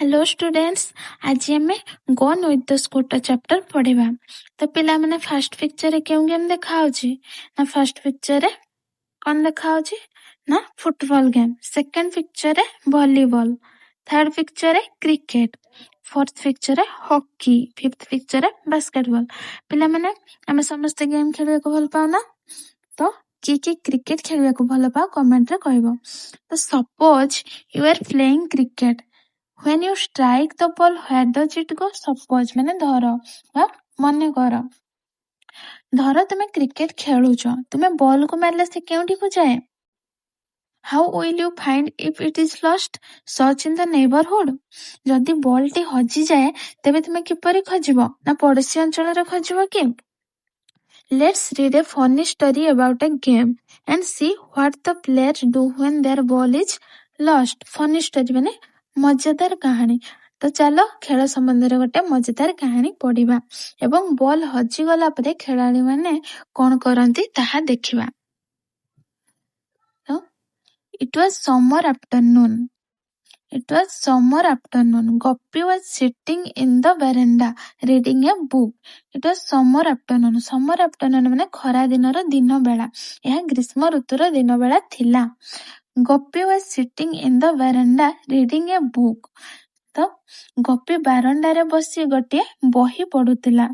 Hello students, आज आम gun with the scooter chapter पढ़ा। तो पिला माने फर्स्ट पिक्चर रे क्यों गेम देखा ना फर्स्ट पिक्चर रे कौन देखा ना फुटबॉल गेम, सेकंड पिक्चर रे वॉलीबॉल, थर्ड पिक्चर रे क्रिकेट, फोर्थ पिक्चर रे हॉकी, फिफ्थ पिक्चर रे बास्केटबॉल। पिला माने आमे समस्त गेम खेलवे को भल पाओ ना? तो किए क्रिकेट खेलवे को भल पाओ कमेंट रे कहबो। तो suppose you are playing cricket, when you strike the ball where does it go? Suppose ମାନେ ଧର ବା ମନେ କର, ଧର ତୁମେ କ୍ରିକେଟ ଖେଳୁଛ, ତୁମେ ବଲ୍ କୁ ମାରିଲେ ସେ କେଉଁଠିକୁ ଯାଏ? How will you find if it is lost? Search in the neighborhood. ଯଦି ବଲ୍ ଟି ହଜିଯାଏ ତେବେ ତୁମେ କିପରି ଖୋଜିବ? ନା ପଡୋଶୀ ଅଞ୍ଚଳରେ ଖୋଜିବ କି? Let's read a funny story about a game and see what the players do when their ball is lost. Funny story ମାନେ ମଜାଦାର କାହାଣୀ। ତ ଚାଲ ଖେଳ ସମ୍ବନ୍ଧରେ ଗୋଟେ ମଜାଦାର କାହାଣୀ ପଢିବା ଏବଂ ବଲ୍ ହଜିଗଲା ପରେ ଖେଳାଳି ମାନେ କଣ କରନ୍ତି ତାହା ଦେଖିବା। ତ it was summer afternoon. Gopi was sitting in the veranda reading a book. It was summer afternoon. Summer afternoon ମାନେ ଖରା ଦିନର ଦିନ ବେଳା। ଏହା ଗ୍ରୀଷ୍ମ ଋତୁର ଦିନ ବେଳା ଥିଲା। Gopi was sitting in the veranda reading a book. ତ ଗୋପୀ ବାରଣ୍ଡାରେ ବସି ଗୋଟିଏ ବହି ପଢୁଥିଲା।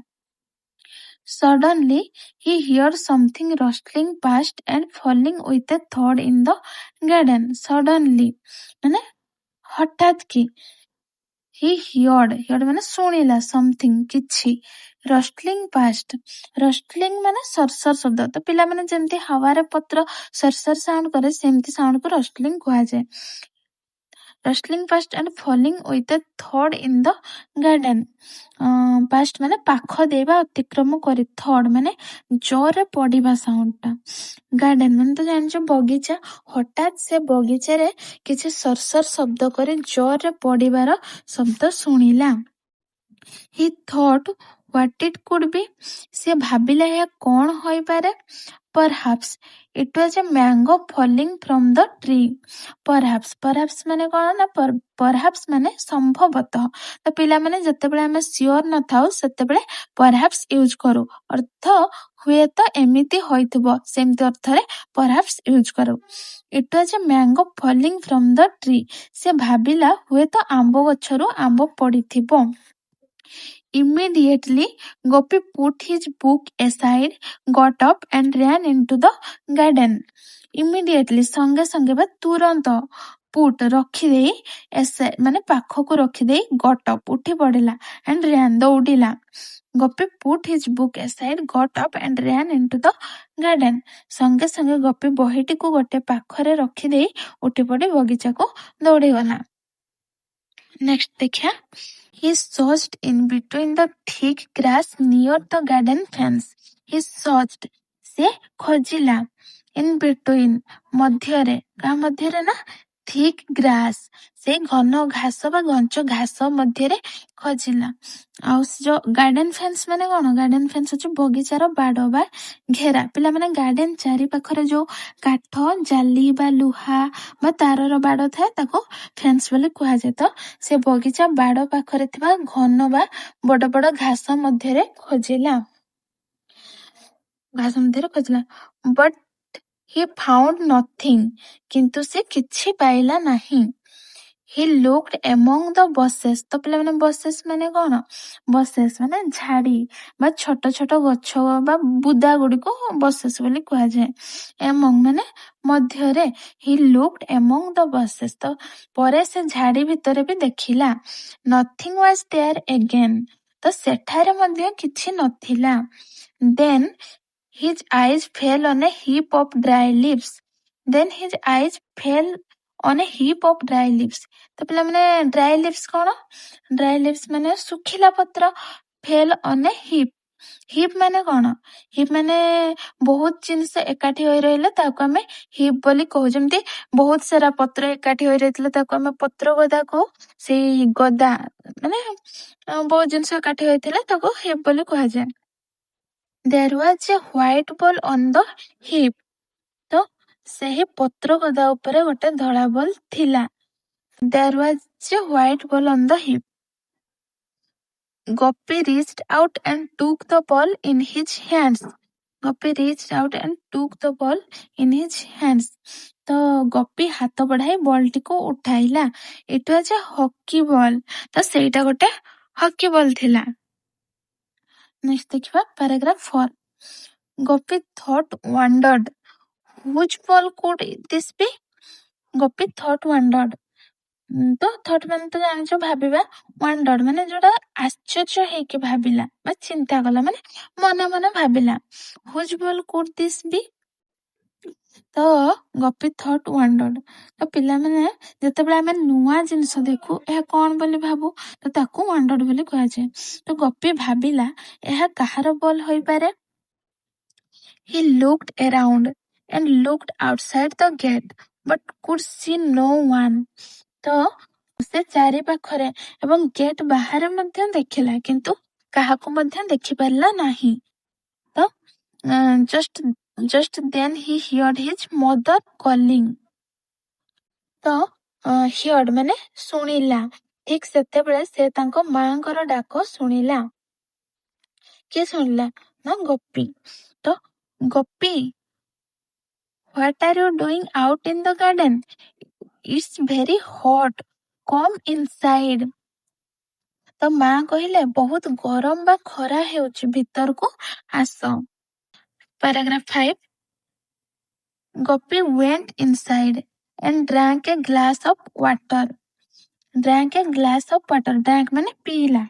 Suddenly he heard something rustling past and falling with a thud in the garden. Suddenly ମାନେ ହଠାତ୍ କି, he heard ମାନେ ଶୁଣିଲା, something କିଛି, rustling past, rustling ମାନେ ସରସର ଶବ୍ଦ। ତ ପିଲାମାନେ ଯେମିତି ହାୱାରେ ପତ୍ର ସରସର ସାଉଣ୍ଡ କରେ ସେମିତି ସାଉଣ୍ଡ କୁ rustling କୁହାଯାଏ। rustling past and falling with a thud in the garden. past ମାନେ ପାଖ ଦେଇବା ଅତିକ୍ରମ କରି, thud ମାନେ ଜୋରରେ ପଡିବା ସାଉଣ୍ଡ ଟା, ଗାର୍ଡେନ ମାନେ ତ ଜାଣିଛ ବଗିଚା। ହଠାତ୍ ସେ ବଗିଚାରେ କିଛି ସରସର ଶବ୍ଦ କରି ଜୋରରେ ପଡିବାର ଶବ୍ଦ ଶୁଣିଲା। He thought what it could be. ସେ ଭାବିଲା ଏହା କଣ ହୋଇପାରେ? Perhaps it was a mango falling from the tree. Perhaps ମାନେ କଣ ନା perhaps ମାନେ ସମ୍ଭବତଃ। ତ ପିଲାମାନେ ଯେତେବେଳେ ଆମେ ସିଓର ନଥାଉ ସେତେବେଳେ perhaps ୟୁଜ କରୁ, ଅର୍ଥ ହୁଏତ ଏମିତି ହୋଇଥିବ, ସେମିତି ଅର୍ଥରେ perhaps ୟୁଜ କରୁ। It was a mango falling from the tree. ସେ ଭାବିଲା ହୁଏତ ଆମ୍ବ ଗଛରୁ ଆମ୍ବ ପଡିଥିବ। Immediately, Gopi put his book aside, got up and ran into the garden. Immediately ସଙ୍ଗେ ସଙ୍ଗେ ବା ତୁରନ୍ତ, put ରଖିଦେଇ, aside ମାନେ ପାଖକୁ ରଖିଦେଇ, got up ଉଠି ପଡିଲା, and ran ଦୌଡ଼ିଲା। Gopi put his book aside, got up and ran into the garden. ସଙ୍ଗେ ସଙ୍ଗେ ଗୋପୀ ବହିଟିକୁ ଗୋଟେ ପାଖରେ ରଖିଦେଇ ଉଠି ପଡି ବଗିଚାକୁ ଦୌଡ଼ିଗଲା। ନେକ୍ସଟ ଦେଖିବା। He searched in between the thick grass near the garden fence. He searched, ସେ ଖୋଜିଲା, in between ମଧ୍ୟରେ, କାହା ମଧ୍ୟରେ ନା thick grass, ସେ ଘନ ଘାସ ବା ଘଞ୍ଚ ଘାସ ମଧ୍ୟରେ ଖୋଜିଲା। ଆଉ ଯୋଉ ଗାର୍ଡେନ ଫେନ୍ସ ମାନେ କଣ? ଗାର୍ଡେନ ଫେନ୍ସ ହଉଛି ବଗିଚାର ବାଡ ବା ଘେରା। ପିଲାମାନେ ଗାର୍ଡେନ ଚାରି ପାଖରେ ଯୋଉ କାଠ, ଜାଲି ବା ଲୁହା ବା ତାରର ବାଡ ଥାଏ ତାକୁ ଫେନ୍ସ ବୋଲି କୁହାଯାଏ। ତ ସେ ବଗିଚା ବାଡ ପାଖରେ ଥିବା ଘନ ବା ବଡ ବଡ ଘାସ ମଧ୍ୟରେ ଖୋଜିଲା। But he found nothing. କିନ୍ତୁ ସେ କିଛି ପାଇଲା ନାହିଁ। He looked among the bushes. ତ ପିଲାମାନେ bushes ମାନେ କଣ? bushes ମାନେ ଝାଡି ବା ଛୋଟ ଛୋଟ ଗଛ ବା ବୁଦା ଗୁଡିକୁ bushes ବୋଲି କୁହାଯାଏ। among ମାନେ ମଧ୍ୟରେ, he looked among the bushes। ତ ପରେ ସେ ଝାଡି ଭିତରେ ବି ଦେଖିଲା। nothing was there again। ତ ସେଠାରେ ମଧ୍ୟ କିଛି ନଥିଲା। then his eyes fell on a heap of dry leaves। then his eyes fell on a heap of dry leaves। ତ ପିଲାମାନେ dry leaves କଣ? dry leaves ମାନେ ଶୁଖିଲା ପତ୍ର। fell on a heap। heap ମାନେ କଣ? heap ମାନେ ବହୁତ ଜିନିଷ ଏକାଠି ହୋଇ ରହିଲେ ତାକୁ ଆମେ heap ବୋଲି କହୁ। ଯେମିତି ବହୁତ ସାରା ପତ୍ର ଏକାଠି ହୋଇ ରହିଥିଲେ ତାକୁ ଆମେ ପତ୍ର ଗଦା କହୁ। ସେଇ ଗଦା ମାନେ ବହୁତ ଜିନିଷ ଏକାଠି ହୋଇଥିଲେ ତାକୁ heap ବୋଲି କୁହାଯାଏ। There was a white ball on the heap। ତ ସେହି ପତ୍ର ଗଦା ଉପରେ ଗୋଟେ ଧଳା ବଲ୍ ଥିଲା। There was a white ball on the hip. Gopi reached out and took the ball in his hands. Gopi reached out and took the ball in his hands. ତ ଗୋପୀ ହାତ ବଢାଇ ବଲଟିକୁ ଉଠାଇଲା. ଇଟ୍ ୱାଜ ଏ ହକି ବଲ୍. ତ ସେଇଟା ଗୋଟେ hockey ball ଥିଲା. Next ଦେଖିବା paragraph 4. Gopi thought wondered. Which ball could this be? Gopi thought wondered. ତ thought ମାନେ ତ ଜାଣିଛ ଭାବିବା, ୱାଣ୍ଡର୍ଡ ମାନେ ଯୋଉଟା ଆଶ୍ଚର୍ଯ୍ୟ ହେଇକି ଭାବିଲା ବା ଚିନ୍ତା କଲା, ମାନେ ମନେ ମନେ ଭାବିଲା. ହୁଇଚ୍ ବଲ୍ କୁଡ୍ ଦିସ୍ ବି? ତ ଗୋପୀ ଥଟ୍ ୱାଣ୍ଡର୍ଡ. ତ ପିଲାମାନେ ଯେତେବେଳେ ଆମେ ନୂଆ ଜିନିଷ ଦେଖୁ ଏହା କଣ ବୋଲି ଭାବୁ, ତ ତାକୁ ୱାଣ୍ଡର୍ଡ ବୋଲି କୁହାଯାଏ. ତ ଗୋପୀ ଭାବିଲା ଏହା କାହାର ବଲ୍ ହୋଇପାରେ. He looked around and looked outside the gate but could see no one. ତ ସେ ଚାରି ପାଖରେ ଏବଂ ଗେଟ୍ ବାହାରେ ମଧ୍ୟ ଦେଖିଲା, କିନ୍ତୁ କାହାକୁ ମଧ୍ୟ ଦେଖିପାରିଲା ନାହିଁ. ତ just then he heard his mother calling. ତ heard ମାନେ ଶୁଣିଲା. ଠିକ ସେତେବେଳେ ସେ ତାଙ୍କ ମାଙ୍କର ଡାକ ଶୁଣିଲା. କିଏ ଶୁଣିଲା ନା ଗୋପୀ. ତ ଗୋପୀ, what are you doing out in the garden? It's very hot. Come inside. ତ ମା କହିଲେ ବହୁତ ଗରମ ବା ଖରା ହେଉଛି, ଭିତରକୁ ଆସ. Paragraph 5. Gopi went inside and drank a glass of water. Drank a glass of water. Drank ମାନେ ପିଇଲା.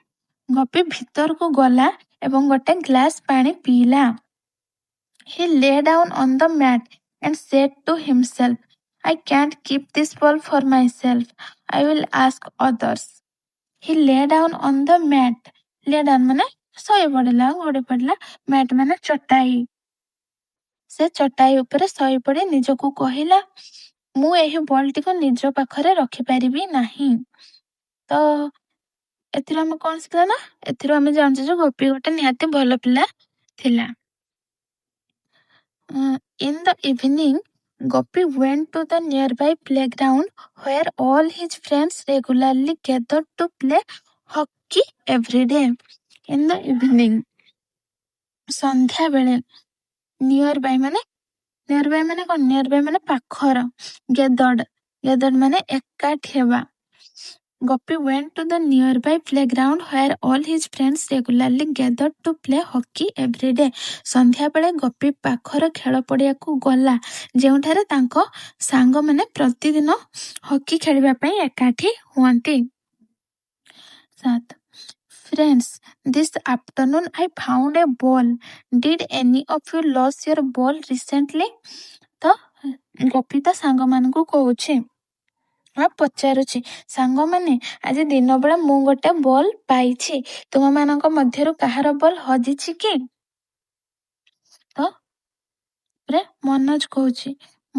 ଗୋପୀ ଭିତରକୁ ଗଲା ଏବଂ ଗୋଟେ ଗ୍ଲାସ ପାଣି ପିଇଲା. He lay down on the mat and said to himself, I can't keep this ball for myself. I will ask others. He lay down on the mat. Lay down ମାନେ ଶୋଇ ପଡ଼ିଲା, ଗଡ଼ି ପଡ଼ିଲା. ମ୍ୟାଟ୍ ମାନେ ଚଟାଇ. ସେ ଚଟାଇ ଉପରେ ଶୋଇ ପଡ଼ି ନିଜକୁ କହିଲା, ମୁଁ ଏହି ବଲଟିକୁ ନିଜ ପାଖରେ ରଖିପାରିବି ନାହିଁ. ତ ଏଥିରୁ ଆମେ କଣ ଶିଖିଲା ନା, ଏଥିରୁ ଆମେ ଜାଣିଛୁ ଯେ ଗୋପୀ ଗୋଟେ ନିହାତି ଭଲ ପିଲା ଥିଲା. In the evening, Gopi went to the nearby playground where all his friends regularly gathered to play hockey every day. In the evening, ସନ୍ଧ୍ୟା ବେଳେ. nearby ମାନେ କଣ? nearby ମାନେ ପାଖର. gathered ମାନେ ଏକାଠି ହେବା. Gopi went to the nearby playground where all his friends regularly gathered to play hockey every day. ସନ୍ଧ୍ୟାବେଳେ ଗୋପୀ ପାଖର ଖେଳ ପଡ଼ିଆକୁ ଗଲା, ଯେଉଁଠାରେ ତାଙ୍କ ସାଙ୍ଗମାନେ ପ୍ରତିଦିନ ହକି ଖେଳିବା ପାଇଁ ଏକାଠି ହୁଅନ୍ତି. 7. Friends, this afternoon I found a ball. Did any of you lose your ball recently? ତ ଗୋପୀ ତା ସାଙ୍ଗମାନଙ୍କୁ କହୁଛି ବା ପଚାରୁଛି, ସାଙ୍ଗମାନେ ଆଜି ଦିନ ବେଳେ ମୁଁ ଗୋଟେ ବଲ୍ ପାଇଛି, ତୁମମାନଙ୍କ ମଧ୍ୟରୁ କାହାର ବଲ୍ ହଜିଛି କି? ତ ମନୋଜ କହୁଛି,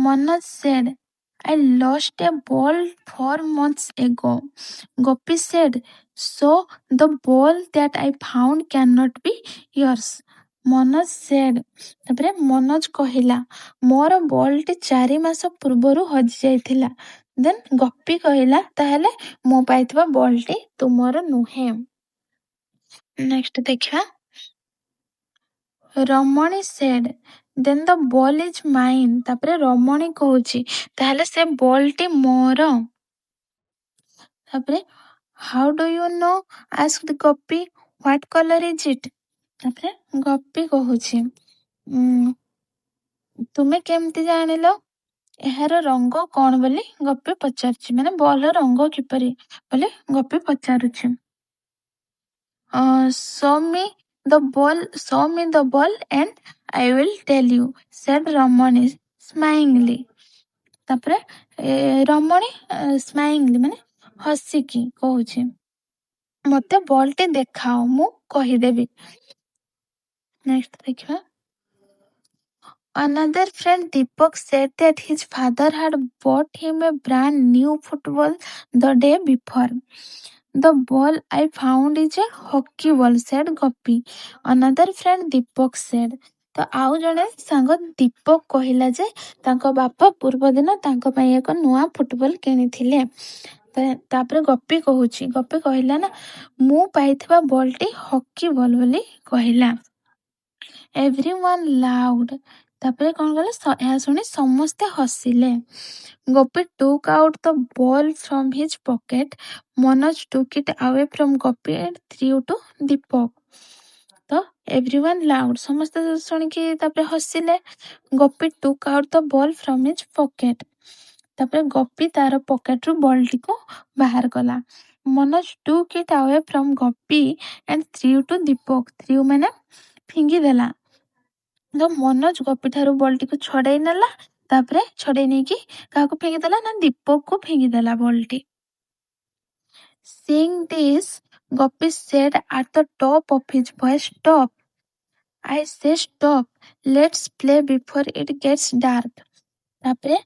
Manoj said, I lost a ball 4 months ago. Gopi said, so the ball that I found cannot be yours. Manoj said. ତାପରେ ମନୋଜ କହିଲା, ମୋର ବଲଟି 4 ମାସ ପୂର୍ବରୁ ହଜି ଯାଇଥିଲା. ଦେନ୍ ଗୋପୀ କହିଲା, ତାହେଲେ ମୁଁ ପାଇଥିବା ବଲଟି ତୁମର ନୁହେଁ. ନେକ୍ସଟ ଦେଖିବା. ରମଣୀ said, then the ball is mine. ତାପରେ ରମଣୀ କହୁଛି, ତାହେଲେ ସେ ବଲଟି ମୋର. ତାପରେ how do you know? asked Gopi. What color is it? ତାପରେ ଗୋପୀ କହୁଛି, ତୁମେ କେମିତି ଜାଣିଲ? ଏହାର ରଙ୍ଗ କଣ ବୋଲି ଗୋପୀ ପଚାରୁଛି, ମାନେ ବଲର ରଙ୍ଗ କିପରି ବୋଲି ଗୋପୀ ପଚାରୁଛି. show me the ball and I will tell you, said ରମଣୀ smilingly. ତାପରେ ରମଣୀ smilingly ମାନେ ହସିକି କହୁଛି, ମତେ ବଲଟି ଦେଖାଅ, ମୁଁ କହିଦେବି. ନେକ୍ସଟ ଦେଖିବା. Another friend Deepak said that his father had bought him a brand new football the day before. The ball I found is a hockey ball, said Gopi. Another friend Deepak said. ତ ଆଉ ଜଣେ ସାଙ୍ଗ ଦୀପକ କହିଲା ଯେ ତାଙ୍କ ବାପା ପୂର୍ବ ଦିନ ତାଙ୍କ ପାଇଁ ଏକ ନୂଆ ଫୁଟବଲ କିଣିଥିଲେ. ତାପରେ ଗପି କହିଲା ନା ମୁଁ ପାଇଥିବା ବଲଟି ହକି ବଲ୍ ବୋଲି କହିଲା। Everyone loud. ତାପରେ କ'ଣ କଲେ ଏହା ଶୁଣି ସମସ୍ତେ ହସିଲେ। ଗୋପୀ took out the ball from his pocket. Manoj took it away from Gopi and threw to Deepak. ତ everyone loud ସମସ୍ତେ ଶୁଣିକି ତାପରେ ହସିଲେ। ଗୋପୀ took out the ball from his pocket. ତାପରେ ଗୋପୀ ତାର ପକେଟରୁ ବଲଟିକୁ ବାହାର କଲା। Manoj took it away from Gopi and threw to Deepak. threw ମାନେ ଫିଙ୍ଗି ଦେଲା। ତ ମନୋଜ ଗୋପୀ ଠାରୁ ବଲଟିକୁ ଛଡେଇ ନେଲା। ତାପରେ ଛଡେଇ ନେଇକି କାହାକୁ ଫିଙ୍ଗିଦେଲା ନା ଦୀପକକୁ ଫିଙ୍ଗିଦେଲା ବଲଟି। Seeing this, Gopi said at the top of his voice, "Stop! I say stop. Let's play before it gets dark." ତାପରେ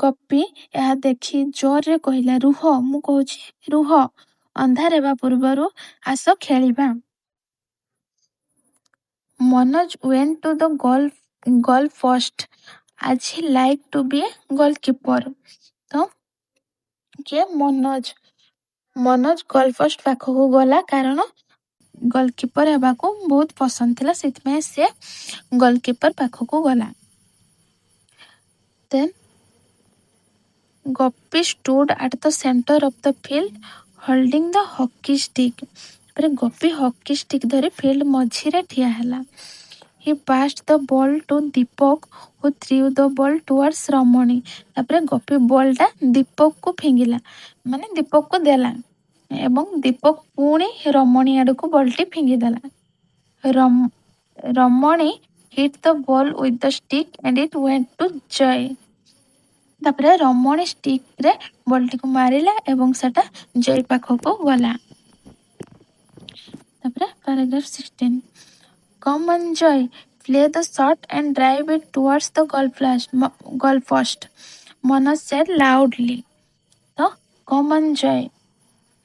ଗୋପୀ ଏହା ଦେଖି ଜୋରରେ କହିଲା, ରୁହ, ମୁଁ କହୁଛି ରୁହ, ଅନ୍ଧାର ହେବା ପୂର୍ବରୁ ଆସ ଖେଳିବା। Manoj went to the goal post as he liked to be a goalkeeper. ତ କିଏ ମନୋଜ ଗୋଲ ପୋଷ୍ଟ ପାଖକୁ ଗଲା କାରଣ ଗୋଲକିପର ହେବାକୁ ବହୁତ ପସନ୍ଦ ଥିଲା, ସେଥିପାଇଁ ସେ ଗୋଲକିପର ପାଖକୁ ଗଲା। Then Gopi stood at the center of the field holding the hockey stick. ତାପରେ ଗୋପୀ ହକି ଷ୍ଟିକ୍ ଧରି ଫିଲ୍ଡ ମଝିରେ ଠିଆ ହେଲା। He passed the ball to Deepak who threw the ball towards ରମଣୀ। ତାପରେ ଗୋପୀ ବଲଟା ଦୀପକକୁ ଫିଙ୍ଗିଲା, ମାନେ ଦୀପକକୁ ଦେଲା ଏବଂ ଦୀପକ ପୁଣି ରମଣୀ ଆଡ଼କୁ ବଲଟି ଫିଙ୍ଗିଦେଲା। ରମଣୀ hit the ball with the stick and it went to Jay. ତାପରେ ରମଣୀ ଷ୍ଟିକରେ ବଲଟିକୁ ମାରିଲା ଏବଂ ସେଟା ଜୟ ପାଖକୁ ଗଲା। ତାପରେ paragraph 16. Come on Joy, play the shot and drive it towards the goal post. Manoj said loudly. ତ come on Joy,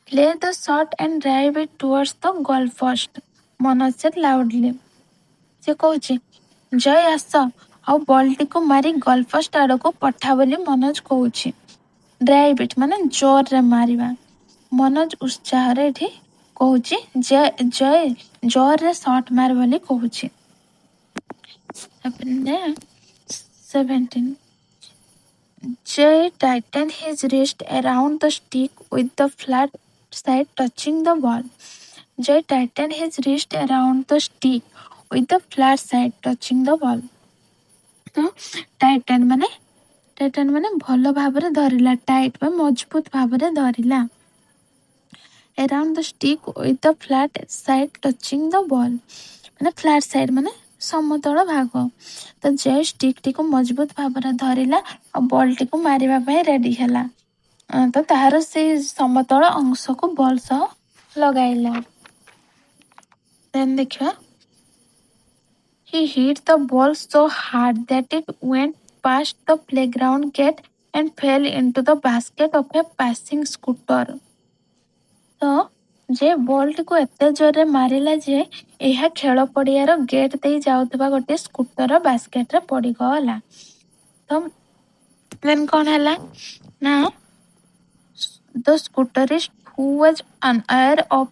play the shot and drive it towards the goal post. Manoj said loudly. ସେ କହୁଛି ଜୟ ଆସ ଆଉ ବଲଟିକୁ ମାରି goal post ଆଡ଼କୁ ପଠା ବୋଲି ମନୋଜ କହୁଛି। ଡ୍ରାଇଭ୍ ଇଟ୍ ମାନେ ଜୋରରେ ମାରିବା। ମନୋଜ ଉତ୍ସାହରେ ଏଠି କହୁଛି ଜୟ ଜୋରରେ ସଟ୍ ମାର ବୋଲି କହୁଛି। 17. Jay tightened his wrist around the stick with the flat side touching the ball. Jay tightened his wrist around the stick with the flat side touching the ball. ତ ଟାଇଟେନ୍ ମାନେ ଭଲ ଭାବରେ ଧରିଲା, ଟାଇଟ୍ ବା ମଜବୁତ ଭାବରେ ଧରିଲା। around the stick with the flat side touching the ball ମାନେ flat side ମାନେ ସମତଳ ଭାଗ। ତ ଜୟ ଷ୍ଟିକଟିକୁ ମଜବୁତ ଭାବରେ ଧରିଲା ଆଉ ବଲଟିକୁ ମାରିବା ପାଇଁ ରେଡି ହେଲା। ତ ତାହାର ସେଇ ସମତଳ ଅଂଶକୁ ବଲ ସହ ଲଗାଇଲା। ଦେନ୍ ଦେଖିବା, he hit the ball so hard that it went past the playground gate and fell into the basket of a passing scooter. ତ ଯେ ବଲଟିକୁ ଏତେ ଜୋରରେ ମାରିଲା ଯେ ଏହା ଖେଳ ପଡ଼ିଆର ଗେଟ୍ ଦେଇ ଯାଉଥିବା ଗୋଟିଏ ସ୍କୁଟର ବାସ୍କେଟରେ ପଡ଼ିଗଲା। ତ ଦେନ୍ କ'ଣ ହେଲା ନା the scooterist who was unaware of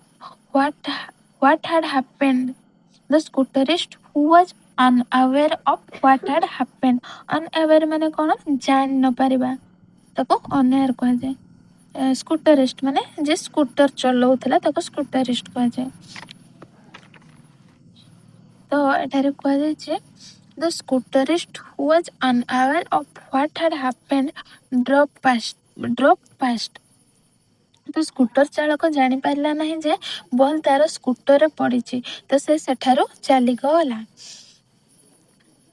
what had happened. The scooterist who was unaware of what had happened. Unaware ମାନେ କ'ଣ, ଜାଣି ନ ପାରିବା, ତାକୁ ଅନଏୟାର କୁହାଯାଏ। ସ୍କୁଟରିଷ୍ଟ ମାନେ ଯେ ସ୍କୁଟର ଚଲାଉଥିଲା ତାକୁ ସ୍କୁଟରିଷ୍ଟ କୁହାଯାଏ। ତ ଏଠାରେ କୁହାଯାଇଛି the scooterist who was unaware of what had happened drove past. ତ ସ୍କୁଟର ଚାଳକ ଜାଣିପାରିଲା ନାହିଁ ଯେ ବଲ୍ ତାର ସ୍କୁଟରରେ ପଡ଼ିଛି, ତ ସେ ସେଠାରୁ ଚାଲିଗଲା।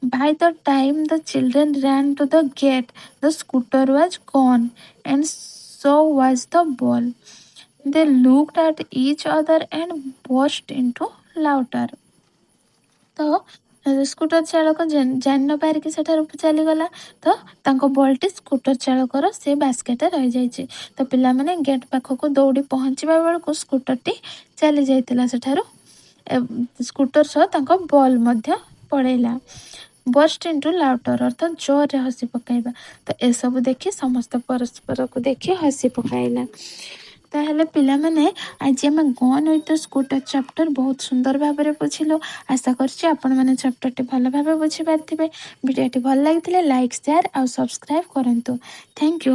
By the time the children ran to the gate, the scooter was gone and so was the ball. They looked at each other and burst into laughter. ତ ସ୍କୁଟର ଚାଳକ ଜାଣି ନ ପାରିକି ସେଠାରୁ ଚାଲିଗଲା, ତ ତାଙ୍କ ବଲଟି ସ୍କୁଟର ଚାଳକର ସେ ବାସ୍କେଟରେ ରହିଯାଇଛି। ତ ପିଲାମାନେ ଗେଟ୍ ପାଖକୁ ଦୌଡ଼ି ପହଞ୍ଚିବା ବେଳକୁ ସ୍କୁଟରଟି ଚାଲି ଯାଇଥିଲା ସେଠାରୁ, ସ୍କୁଟର ସହ ତାଙ୍କ ବଲ୍ ମଧ୍ୟ ପଳେଇଲା। ବର୍ଷ୍ଟ ଇଣ୍ଟୁ ଲାଉଟର ଅର୍ଥାତ୍ ଜୋରରେ ହସି ପକାଇବା। ତ ଏସବୁ ଦେଖି ସମସ୍ତେ ପରସ୍ପରକୁ ଦେଖି ହସି ପକାଇଲା। ତାହେଲେ ପିଲାମାନେ ଆଜି ଆମେ gun with the scooter chapter ବହୁତ ସୁନ୍ଦର ଭାବରେ ବୁଝିଲୁ। ଆଶା କରୁଛି ଆପଣମାନେ ଚାପ୍ଟରଟି ଭଲ ଭାବେ ବୁଝିପାରିଥିବେ। ଭିଡ଼ିଓଟି ଭଲ ଲାଗିଥିଲେ ଲାଇକ୍ ସେୟାର ଆଉ ସବସ୍କ୍ରାଇବ୍ କରନ୍ତୁ। Thank you.